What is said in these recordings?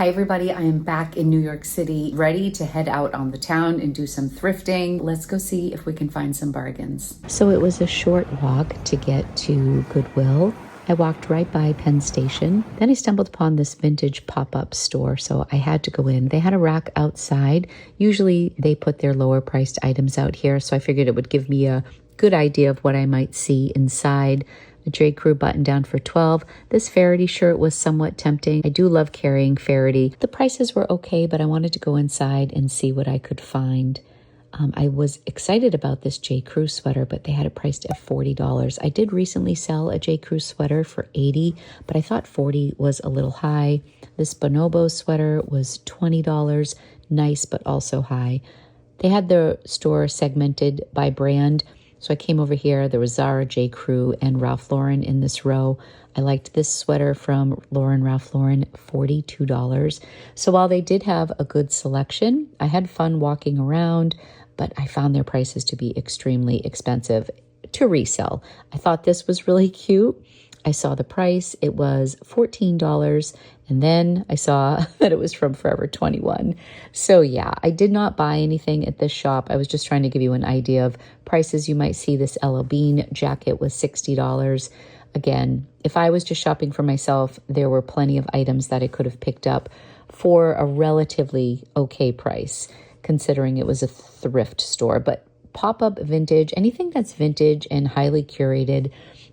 Hi everybody, I am back in New York City, ready to head out on the town and do some thrifting. Let's go see if we can find some bargains. So it was a short walk to get to Goodwill. I walked right by Penn Station. Then I stumbled upon this vintage pop-up store, so I had to go in. They had a rack outside. Usually they put their lower priced items out here, so I figured it would give me a good idea of what I might see inside. A J. Crew button down for $12. This Faraday shirt was somewhat tempting. I do love carrying Faraday. The prices were okay, but I wanted to go inside and see what I could find. I was excited about this J. Crew sweater, but they had it priced at $40. I did recently sell a J. Crew sweater for $80, but I thought $40 was a little high. This Bonobo sweater was $20. Nice, but also high. They had the store segmented by brand. So I came over here. There was Zara, J. Crew, and Ralph Lauren in this row. I liked this sweater from Ralph Lauren, $42. So while they did have a good selection, I had fun walking around, but I found their prices to be extremely expensive to resell. I thought this was really cute. I saw the price. It was $14. And then I saw that it was from Forever 21. So yeah, I did not buy anything at this shop. I was just trying to give you an idea of prices you might see. This LL Bean jacket was $60. Again, if I was just shopping for myself, there were plenty of items that I could have picked up for a relatively okay price, considering it was a thrift store. But pop-up vintage, anything that's vintage and highly curated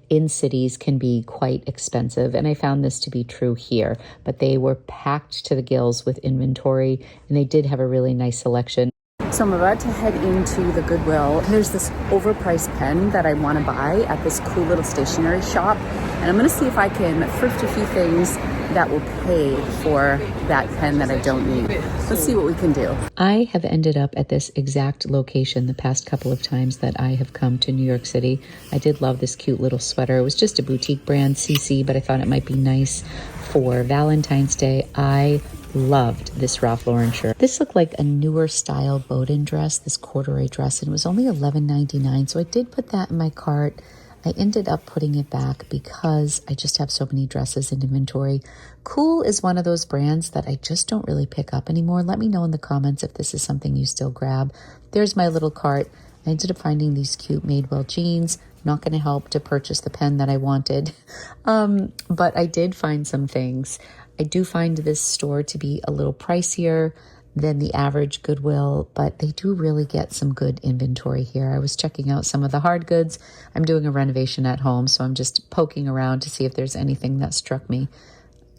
in cities can be quite expensive, and I found this to be true here, but they were packed to the gills with inventory, and they did have a really nice selection. So I'm about to head into the Goodwill. There's this overpriced pen that I want to buy at this cool little stationery shop, and I'm going to see if I can thrift a few things that will pay for that pen that I don't need. Let's see what we can do. I have ended up at this exact location the past couple of times that I have come to New York City. I did love this cute little sweater. It was just a boutique brand, CC, but I thought it might be nice for Valentine's Day. I loved this Ralph Lauren shirt. This looked like a newer style Bowden dress, this corduroy dress, and it was only $11.99, so I did put that in my cart. I ended up putting it back because I just have so many dresses in inventory. Cool is one of those brands that I just don't really pick up anymore. Let me know in the comments if this is something you still grab. There's my little cart. I ended up finding these cute Madewell jeans. Not going to help to purchase the pen that I wanted, but I did find some things. I do find this store to be a little pricier than the average Goodwill, but they do really get some good inventory here. I was checking out some of the hard goods. I'm doing a renovation at home, so I'm just poking around to see if there's anything that struck me.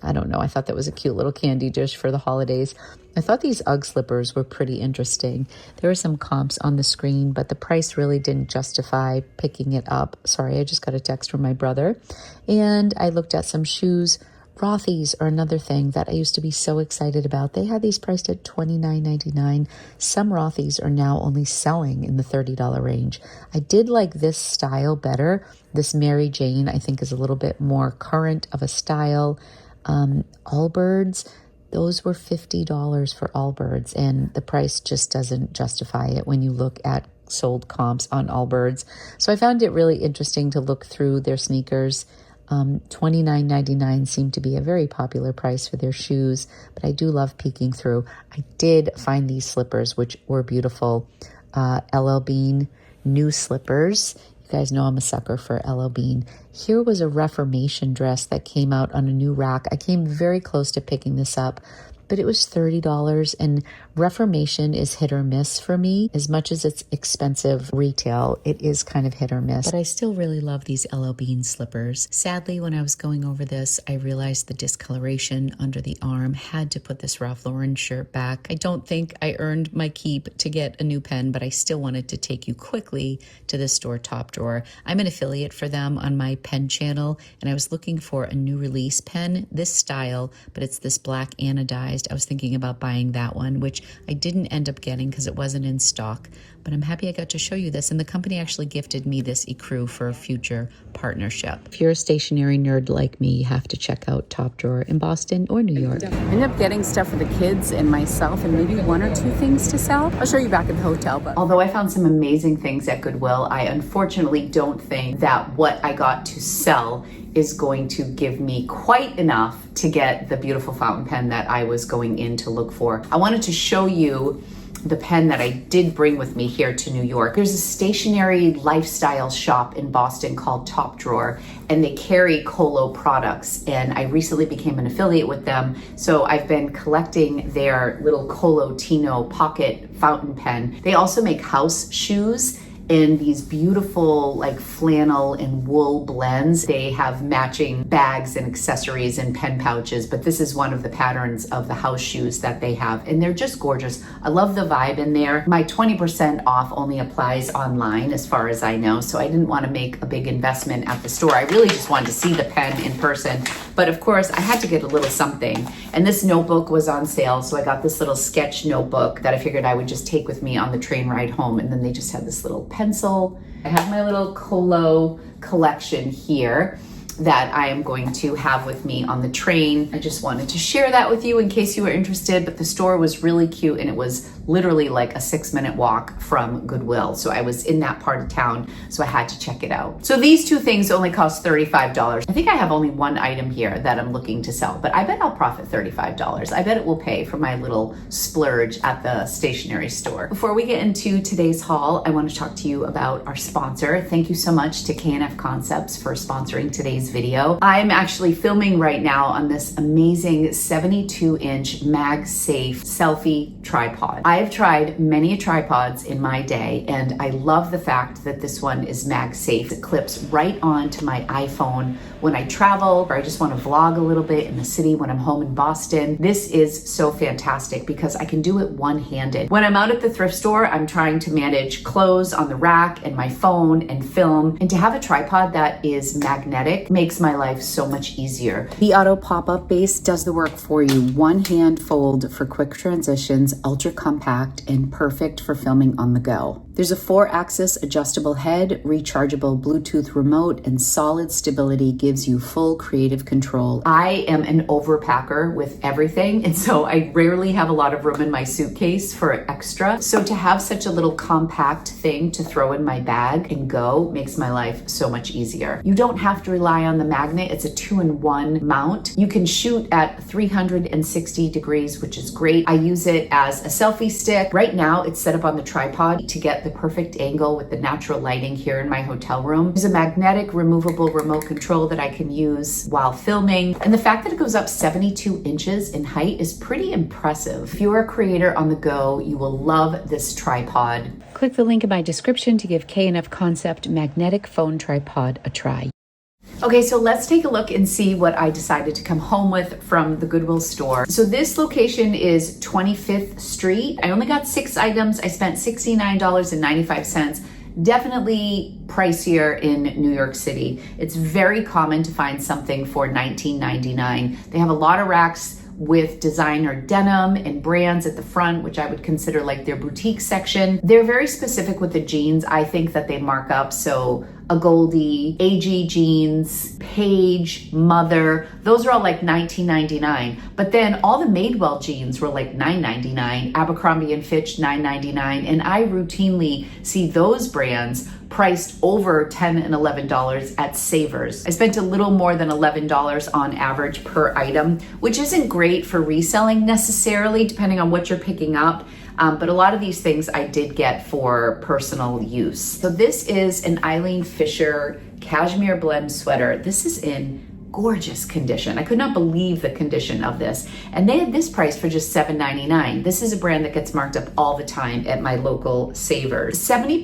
I don't know. I thought that was a cute little candy dish for the holidays. I thought these UGG slippers were pretty interesting. There were some comps on the screen, but the price really didn't justify picking it up. Sorry, I just got a text from my brother. And I looked at some shoes. Rothy's are another thing that I used to be so excited about. They had these priced at $29.99. Some Rothy's are now only selling in the $30 range. I did like this style better. This Mary Jane, I think, is a little bit more current of a style. Allbirds, those were $50 for Allbirds, and the price just doesn't justify it when you look at sold comps on Allbirds. So I found it really interesting to look through their sneakers. $29.99 seemed to be a very popular price for their shoes, but I do love peeking through. I did find these slippers, which were beautiful. LL Bean new slippers. You guys know I'm a sucker for LL Bean. Here was a Reformation dress that came out on a new rack. I came very close to picking this up, but it was $30, and Reformation is hit or miss for me. As much as it's expensive retail, it is kind of hit or miss. But I still really love these LL Bean slippers. Sadly, when I was going over this, I realized the discoloration under the arm. Had to put this Ralph Lauren shirt back. I don't think I earned my keep to get a new pen, but I still wanted to take you quickly to the store Top Drawer. I'm an affiliate for them on my pen channel, and I was looking for a new release pen, this style, but it's this black anodized. I was thinking about buying that one, which I didn't end up getting because it wasn't in stock, but I'm happy I got to show you this. And the company actually gifted me this ecru for a future partnership. If you're a stationery nerd like me, you have to check out Top Drawer in Boston or New York. I ended up getting stuff for the kids and myself and maybe one or two things to sell. I'll show you back at the hotel. But although I found some amazing things at Goodwill, I unfortunately don't think that what I got to sell is going to give me quite enough to get the beautiful fountain pen that I was going in to look for. I wanted to show you the pen that I did bring with me here to New York. There's a stationery lifestyle shop in Boston called Top Drawer, and they carry Colo products. And I recently became an affiliate with them. So I've been collecting their little Colo Tino pocket fountain pen. They also make house shoes in these beautiful like flannel and wool blends. They have matching bags and accessories and pen pouches, but this is one of the patterns of the house shoes that they have, and they're just gorgeous. I love the vibe in there. My 20% off only applies online as far as I know, so I didn't want to make a big investment at the store. I really just wanted to see the pen in person, but of course I had to get a little something, and this notebook was on sale, so I got this little sketch notebook that I figured I would just take with me on the train ride home, and then they just had this little pencil. I have my little Colo collection here that I am going to have with me on the train. I just wanted to share that with you in case you were interested, but the store was really cute and it was literally like a 6-minute walk from Goodwill. So I was in that part of town, so I had to check it out. So these two things only cost $35. I think I have only one item here that I'm looking to sell, but I bet I'll profit $35. I bet it will pay for my little splurge at the stationery store. Before we get into today's haul, I want to talk to you about our sponsor. Thank you so much to K&F Concepts for sponsoring today's video. I'm actually filming right now on this amazing 72-inch MagSafe selfie tripod. I have tried many tripods in my day, and I love the fact that this one is MagSafe. It clips right onto my iPhone when I travel, or I just want to vlog a little bit in the city when I'm home in Boston. This is so fantastic because I can do it one-handed. When I'm out at the thrift store, I'm trying to manage clothes on the rack and my phone and film, and to have a tripod that is magnetic makes my life so much easier. The auto pop-up base does the work for you. One hand fold for quick transitions, ultra compact, and perfect for filming on the go. There's a 4-axis adjustable head, rechargeable Bluetooth remote, and solid stability gives you full creative control. I am an overpacker with everything, and so I rarely have a lot of room in my suitcase for extra. So to have such a little compact thing to throw in my bag and go makes my life so much easier. You don't have to rely on the magnet. It's a 2-in-1 mount. You can shoot at 360 degrees, which is great. I use it as a selfie stick. Right now, it's set up on the tripod to get the perfect angle with the natural lighting here in my hotel room. There's a magnetic removable remote control that I can use while filming. And the fact that it goes up 72 inches in height is pretty impressive. If you're a creator on the go, you will love this tripod. Click the link in my description to give K&F Concept magnetic phone tripod a try. Okay, so let's take a look and see what I decided to come home with from the Goodwill store. So this location is 25th Street. I only got 6 items. I spent $69.95. Definitely pricier in New York City. It's very common to find something for $19.99. They have a lot of racks with designer denim and brands at the front, which I would consider like their boutique section. They're very specific with the jeans. I think that they mark up. So a Goldie, AG jeans, Page, Mother, those are all like $19.99. But then all the Madewell jeans were like $9.99, Abercrombie and Fitch $9.99, and I routinely see those brands priced over $10 and $11 at Savers. I spent a little more than $11 on average per item, which isn't great for reselling necessarily, depending on what you're picking up. But a lot of these things I did get for personal use. So this is an Eileen Fisher cashmere blend sweater. This is in gorgeous condition. I could not believe the condition of this. And they had this price for just $7.99. This is a brand that gets marked up all the time at my local Savers. 70%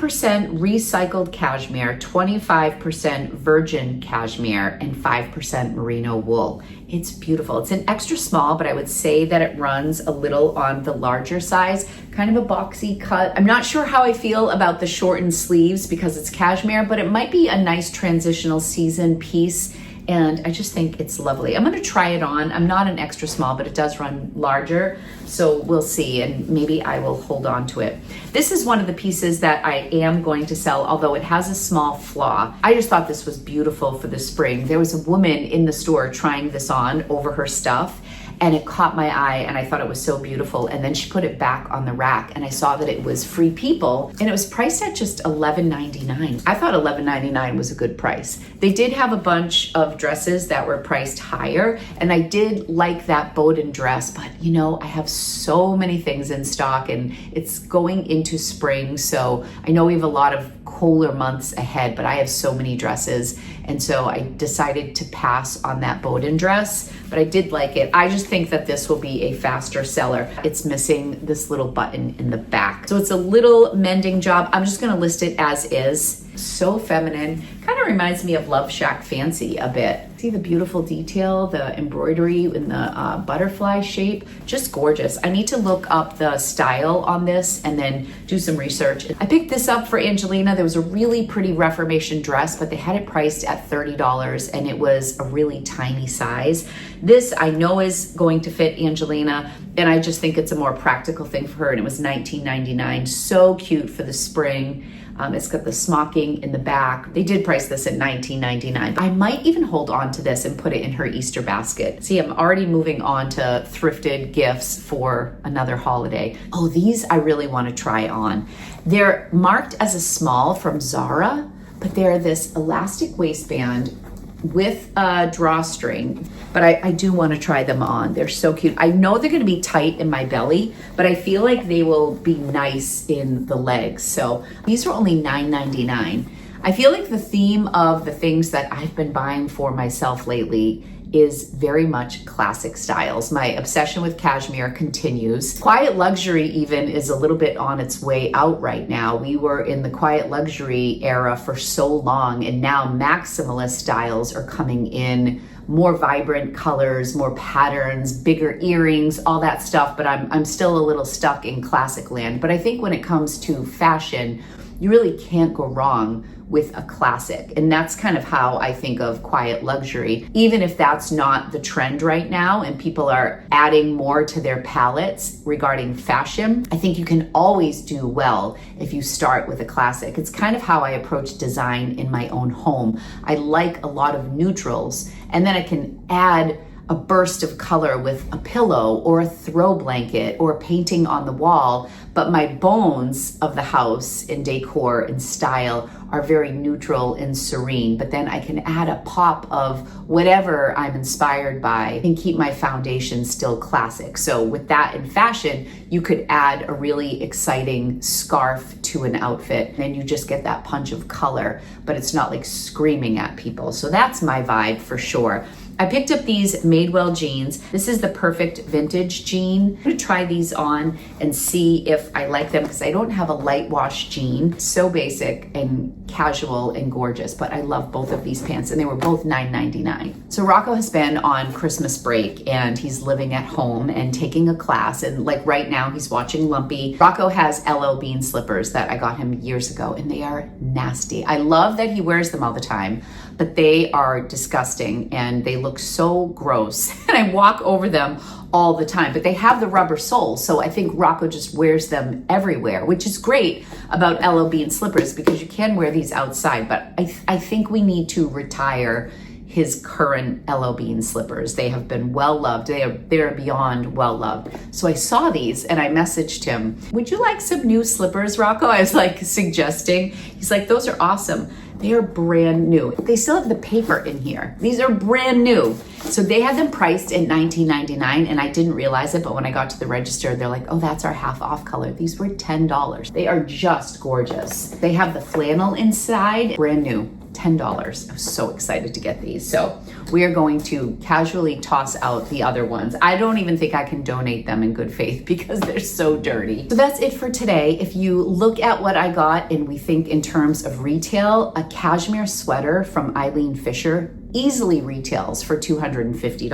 recycled cashmere, 25% virgin cashmere, and 5% merino wool. It's beautiful. It's an extra small, but I would say that it runs a little on the larger size, kind of a boxy cut. I'm not sure how I feel about the shortened sleeves because it's cashmere, but it might be a nice transitional season piece and I just think it's lovely. I'm gonna try it on. I'm not an extra small, but it does run larger, so we'll see, and maybe I will hold on to it. This is one of the pieces that I am going to sell, although it has a small flaw. I just thought this was beautiful for the spring. There was a woman in the store trying this on over her stuff, and it caught my eye, and I thought it was so beautiful. And then she put it back on the rack, and I saw that it was Free People, and it was priced at just $11.99. I thought $11.99 was a good price. They did have a bunch of dresses that were priced higher, and I did like that Bowden dress, but you know, I have so many things in stock, and it's going into spring, so I know we have a lot of cooler months ahead, but I have so many dresses, and so I decided to pass on that Bowden dress, but I did like it. I just think that this will be a faster seller. It's missing this little button in the back, so it's a little mending job. I'm just gonna list it as is. So feminine, kind of reminds me of Love Shack Fancy a bit. See the beautiful detail, the embroidery in the butterfly shape, just gorgeous. I need to look up the style on this and then do some research. I picked this up for Angelina. There was a really pretty Reformation dress, but they had it priced at $30, and it was a really tiny size. This I know is going to fit Angelina, and I just think it's a more practical thing for her, and it was $19.99. So cute for the spring. It's got the smocking in the back. They did price this at $19.99. I might even hold on to this and put it in her Easter basket. See, I'm already moving on to thrifted gifts for another holiday. Oh, these I really want to try on. They're marked as a small from Zara, but they're this elastic waistband with a drawstring, but I do want to try them on. They're so cute. I know they're going to be tight in my belly, but I feel like they will be nice in the legs. So these are only $9.99. I feel like the theme of the things that I've been buying for myself lately is very much classic styles. My obsession with cashmere continues. Quiet luxury even is a little bit on its way out right now. We were in the quiet luxury era for so long, and now maximalist styles are coming in. More vibrant colors, more patterns, bigger earrings, all that stuff, but I'm still a little stuck in classic land. But I think when it comes to fashion, you really can't go wrong with a classic. And that's kind of how I think of quiet luxury. Even if that's not the trend right now and people are adding more to their palettes regarding fashion, I think you can always do well if you start with a classic. It's kind of how I approach design in my own home. I like a lot of neutrals, and then I can add a burst of color with a pillow or a throw blanket or a painting on the wall, but my bones of the house in decor and style are very neutral and serene. But then I can add a pop of whatever I'm inspired by and keep my foundation still classic. So with that in fashion, you could add a really exciting scarf to an outfit, and you just get that punch of color, but it's not like screaming at people. So that's my vibe for sure. I picked up these Madewell jeans. This is the perfect vintage jean. I'm gonna try these on and see if I like them, because I don't have a light wash jean. So basic and casual and gorgeous, but I love both of these pants, and they were both $9.99. So Rocco has been on Christmas break, and he's living at home and taking a class, and like right now he's watching Lumpy. Rocco has LL Bean slippers that I got him years ago, and they are nasty. I love that he wears them all the time, but they are disgusting and they look so gross. And I walk over them all the time, but they have the rubber sole. So I think Rocco just wears them everywhere, which is great about LL Bean slippers because you can wear these outside. But I think we need to retire his current LL Bean slippers. They have been well loved. They're beyond well loved. So I saw these and I messaged him, would you like some new slippers, Rocco? I was like suggesting. He's like, those are awesome. They are brand new. They still have the paper in here. These are brand new. So they had them priced at $19.99, and I didn't realize it, but when I got to the register, they're like, oh, that's our half off color. These were $10. They are just gorgeous. They have the flannel inside, brand new. $10. I was so excited to get these. So we are going to casually toss out the other ones. I don't even think I can donate them in good faith because they're so dirty. So that's it for today. If you look at what I got and we think in terms of retail, a cashmere sweater from Eileen Fisher easily retails for $250.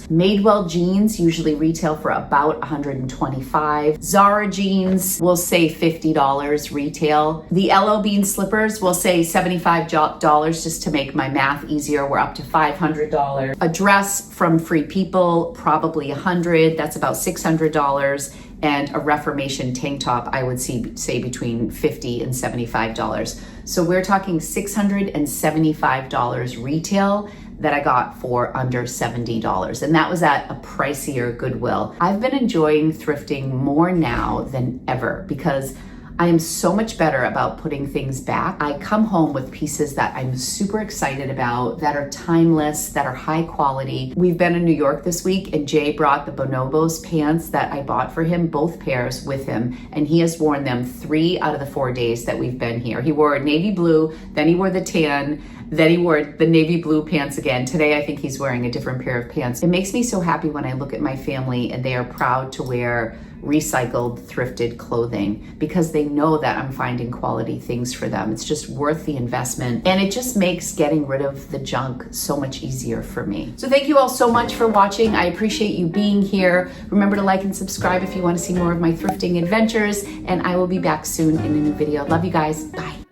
Madewell jeans usually retail for about $125. Zara jeans will say $50 retail. The LL Bean slippers will say $75 just to make my math easier. We're up to $500. A dress from Free People, probably $100. That's about $600. And a Reformation tank top, I would say between $50 and $75. So we're talking $675 retail that I got for under $70. And that was at a pricier Goodwill. I've been enjoying thrifting more now than ever because I am so much better about putting things back. I come home with pieces that I'm super excited about, that are timeless, that are high quality. We've been in New York this week and Jay brought the bonobos pants that I bought for him, both pairs with him, and he has worn them 3 out of the 4 days that we've been here. He wore navy blue, then he wore the tan, then he wore the navy blue pants again. Today, I think he's wearing a different pair of pants. It makes me so happy when I look at my family and they are proud to wear recycled, thrifted clothing because they know that I'm finding quality things for them. It's just worth the investment, and it just makes getting rid of the junk so much easier for me. So thank you all so much for watching. I appreciate you being here. Remember to like and subscribe if you want to see more of my thrifting adventures, and I will be back soon in a new video. Love you guys. Bye.